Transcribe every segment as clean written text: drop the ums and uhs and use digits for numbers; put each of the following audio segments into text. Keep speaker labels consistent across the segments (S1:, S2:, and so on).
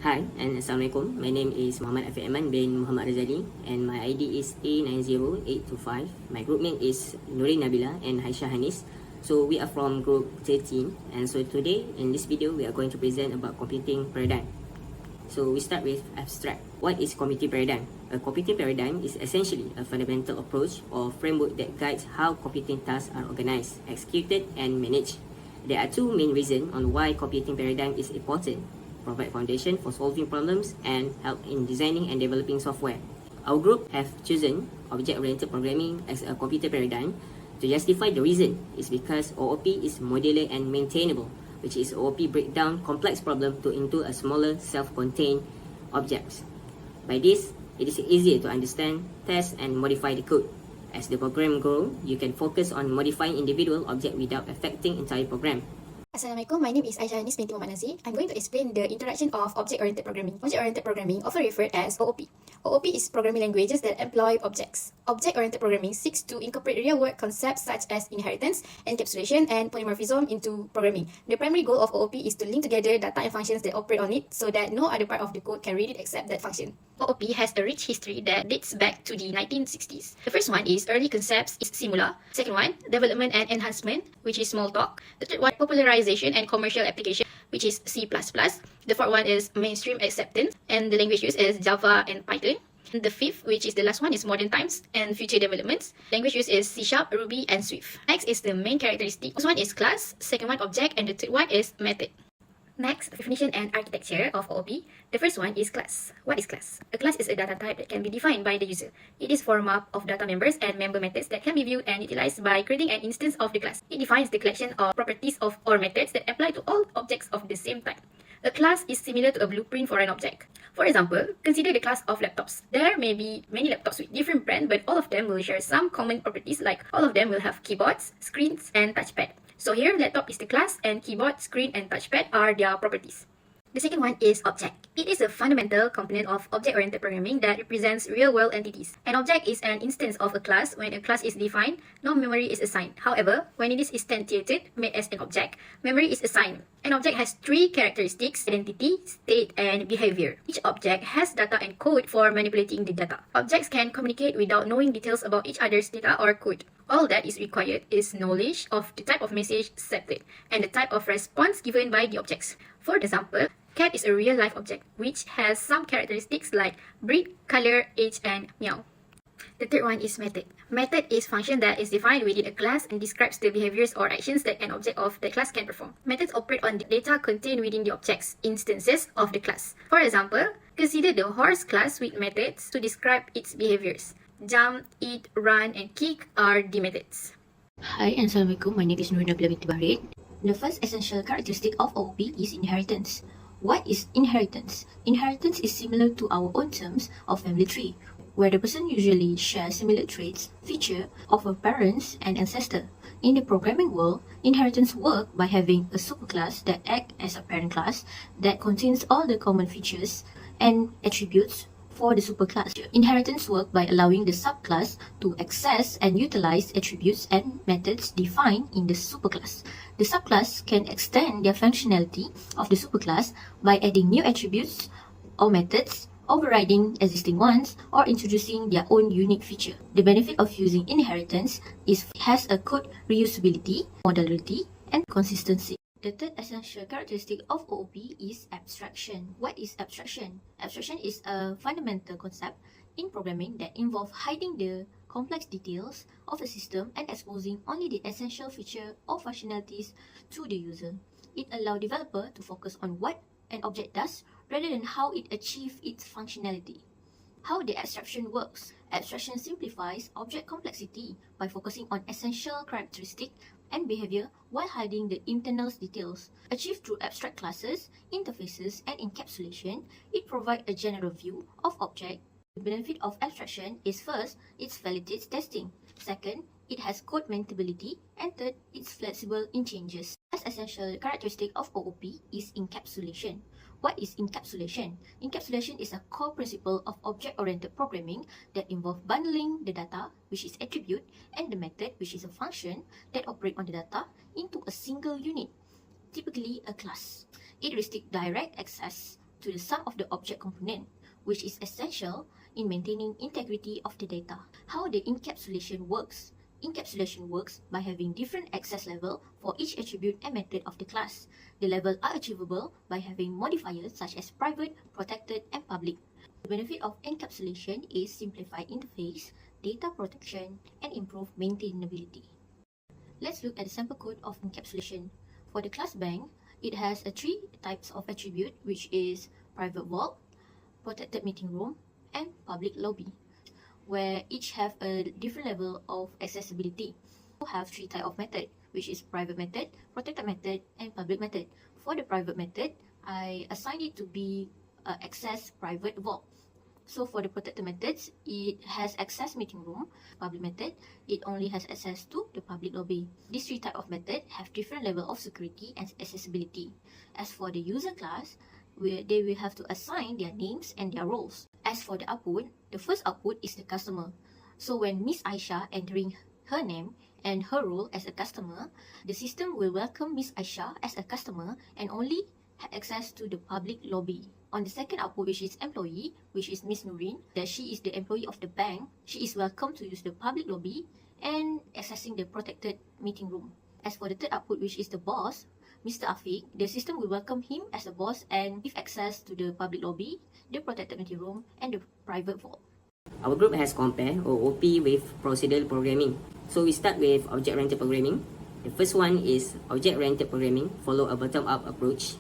S1: Hi and Assalamualaikum. My name is Muhammad AIMAN bin Muhammad RAZALI and my ID is A90825. My group name is Nurin, Nabilah and AISYAH HANIS. So we are from group 13, and so today in this video we are going to present about computing paradigm. So we start with abstract. What is computing paradigm? A computing paradigm is essentially a fundamental approach or framework that guides how computing tasks are organized, executed and managed. There are two main reasons on why computing paradigm is important: provide foundation for solving problems and help in designing and developing software. Our group have chosen object-oriented programming as a computer paradigm. To justify the reason is because OOP is modular and maintainable, which is OOP break down complex problem into a smaller self-contained objects. By this, it is easier to understand, test and modify the code. As the program grows, you can focus on modifying individual objects without affecting entire program.
S2: Assalamualaikum, my name is AISYAH binti Muhammad NAZIR. I'm going to explain the introduction of object-oriented programming. Object-oriented programming, often referred as OOP. OOP is programming languages that employ objects. Object-oriented programming seeks to incorporate real-world concepts such as inheritance, encapsulation, and polymorphism into programming. The primary goal of OOP is to link together data and functions that operate on it so that no other part of the code can read it except that function. OOP has a rich history that dates back to the 1960s. The first one is early concepts is Simula. Second one, development and enhancement, which is Smalltalk. The third one, popularization and commercial application, which is C++. The fourth one is mainstream acceptance, and the language used is Java and Python. The fifth, which is the last one, is modern times and future developments. Language used is C#, Ruby, and Swift. Next is the main characteristic. First one is class, second one object, and the third one is method. Next, definition and architecture of OOP. The first one is class. What is class? A class is a data type that can be defined by the user. It is formed up of data members and member methods that can be viewed and utilized by creating an instance of the class. It defines the collection of properties of or methods that apply to all objects of the same type. A class is similar to a blueprint for an object. For example, consider the class of laptops. There may be many laptops with different brands, but all of them will share some common properties, like all of them will have keyboards, screens, and touchpad. So here, laptop is the class and keyboard, screen, and touchpad are their properties. The second one is object. It is a fundamental component of object-oriented programming that represents real-world entities. An object is an instance of a class. When a class is defined, no memory is assigned. However, when it is instantiated, made as an object, memory is assigned. An object has three characteristics: identity, state, and behavior. Each object has data and code for manipulating the data. Objects can communicate without knowing details about each other's data or code. All that is required is knowledge of the type of message accepted and the type of response given by the objects. For example, cat is a real-life object which has some characteristics like breed, color, age, and meow. The third one is method. Method is function that is defined within a class and describes the behaviors or actions that an object of the class can perform. Methods operate on the data contained within the objects, instances of the class. For example, consider the horse class with methods to describe its behaviors. Jump, eat, run, and kick are the methods.
S3: Hi and Assalamualaikum, my name is Nurin binti BAHRIN. The first essential characteristic of OOP is inheritance. What is inheritance? Inheritance is similar to our own terms of family tree, where the person usually shares similar traits, feature of a parents and ancestor. In the programming world, inheritance works by having a superclass that acts as a parent class that contains all the common features and attributes for the superclass. Inheritance works by allowing the subclass to access and utilize attributes and methods defined in the superclass. The subclass can extend their functionality of the superclass by adding new attributes or methods, overriding existing ones, or introducing their own unique feature. The benefit of using inheritance has a code reusability, modularity, and consistency. The third essential characteristic of OOP is abstraction. What is abstraction? Abstraction is a fundamental concept in programming that involves hiding the complex details of a system and exposing only the essential feature or functionalities to the user. It allows developer to focus on what an object does rather than how it achieves its functionality. How the abstraction works. Abstraction simplifies object complexity by focusing on essential characteristics and behavior while hiding the internal details. Achieved through abstract classes, interfaces, and encapsulation, it provides a general view of object. The benefit of abstraction is first, it validates testing. Second, it has code maintainability. And third, it's flexible in changes. Last essential characteristic of OOP is encapsulation. What is encapsulation? Encapsulation is a core principle of object-oriented programming that involves bundling the data, which is attribute, and the method, which is a function that operate on the data, into a single unit, typically a class. It restricts direct access to the sum of the object component, which is essential in maintaining integrity of the data. How the encapsulation works? Encapsulation works by having different access level for each attribute and method of the class. The levels are achievable by having modifiers such as private, protected, and public. The benefit of encapsulation is simplified interface, data protection, and improved maintainability. Let's look at the sample code of encapsulation. For the class bank, it has three types of attribute, which is private vault, protected meeting room, and public lobby, where each have a different level of accessibility. We have three types of method, which is private method, protected method, and public method. For the private method, I assign it to be access private vault. So for the protected methods, it has access meeting room. Public method, it only has access to the public lobby. These three types of method have different level of security and accessibility. As for the user class, they will have to assign their names and their roles. As for the output, the first output is the customer. So when Miss Aisyah entering her name and her role as a customer, the system will welcome Miss Aisyah as a customer and only have access to the public lobby. On the second output, which is employee, which is Miss Nurin, that she is the employee of the bank, she is welcome to use the public lobby and accessing the protected meeting room. As for the third output, which is the boss, Mr. AFIQ, the system will welcome him as a boss and give access to the public lobby, the protected meeting room, and the private vault.
S1: Our group has compared OOP with procedural programming. So we start with object-oriented programming. The first one is object-oriented programming, follow a bottom-up approach.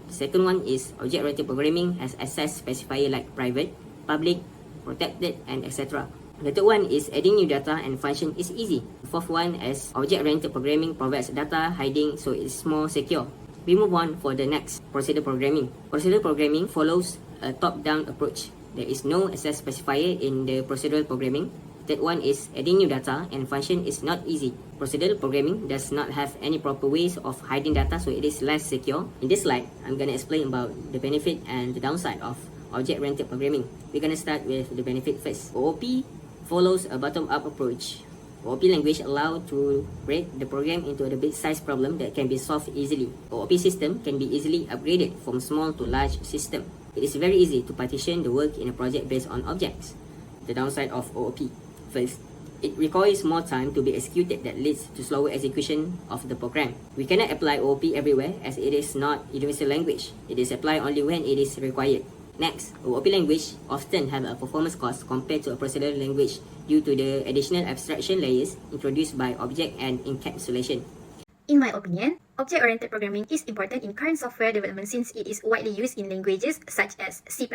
S1: The second one is object-oriented programming has access specifier like private, public, protected, and etc. The third one is adding new data and function is easy. The fourth one is object-oriented programming provides data hiding so it's more secure. We move on for the next, procedural programming. Procedural programming follows a top-down approach. There is no access specifier in the procedural programming. Third one is adding new data and function is not easy. Procedural programming does not have any proper ways of hiding data, so it is less secure. In this slide, I'm going to explain about the benefit and the downside of object-oriented programming. We're going to start with the benefit first. OOP follows a bottom-up approach. OOP language allows to break the program into a bit-sized problem that can be solved easily. OOP system can be easily upgraded from small to large system. It is very easy to partition the work in a project based on objects. The downside of OOP. First, it requires more time to be executed that leads to slower execution of the program. We cannot apply OOP everywhere as it is not universal language. It is applied only when it is required. Next, OOP language often have a performance cost compared to a procedural language due to the additional abstraction layers introduced by object and encapsulation.
S2: In my opinion, object-oriented programming is important in current software development since it is widely used in languages such as C++,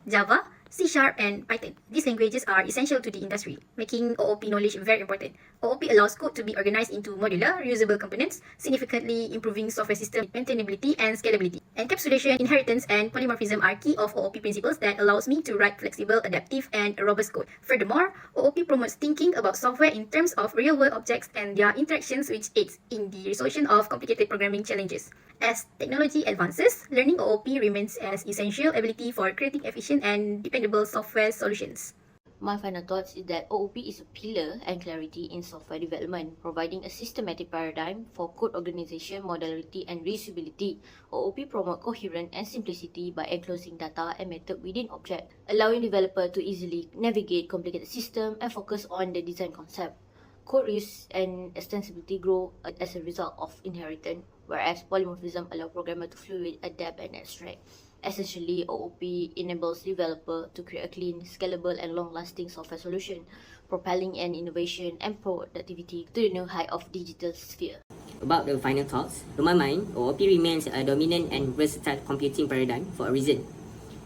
S2: Java, C#, and Python. These languages are essential to the industry, making OOP knowledge very important. OOP allows code to be organized into modular, reusable components, significantly improving software system maintainability and scalability. Encapsulation, inheritance, and polymorphism are key of OOP principles that allows me to write flexible, adaptive, and robust code. Furthermore, OOP promotes thinking about software in terms of real-world objects and their interactions, which aids in the resolution of complicated programming challenges. As technology advances, learning OOP remains as essential ability for creating efficient and dependable software solutions.
S3: My final thoughts is that OOP is a pillar and clarity in software development, providing a systematic paradigm for code organization, modularity, and reusability. OOP promotes coherence and simplicity by enclosing data and method within object, allowing developer to easily navigate complicated systems and focus on the design concept. Code reuse and extensibility grow as a result of inheritance, whereas polymorphism allows programmers to fluid, adapt, and abstract. Essentially, OOP enables developers to create a clean, scalable, and long-lasting software solution, propelling an innovation and productivity to the new height of digital sphere.
S1: About the final thoughts, to my mind, OOP remains a dominant and versatile computing paradigm for a reason.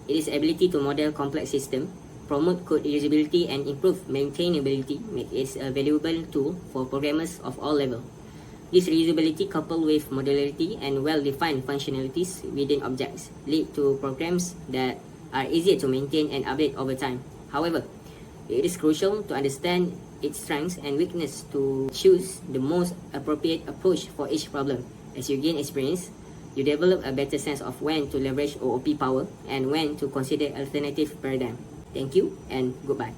S1: Its ability to model complex systems, promote code reusability, and improve maintainability make it a valuable tool for programmers of all levels. This reusability coupled with modularity and well-defined functionalities within objects lead to programs that are easier to maintain and update over time. However, it is crucial to understand its strengths and weaknesses to choose the most appropriate approach for each problem. As you gain experience, you develop a better sense of when to leverage OOP power and when to consider alternative paradigm. Thank you and goodbye.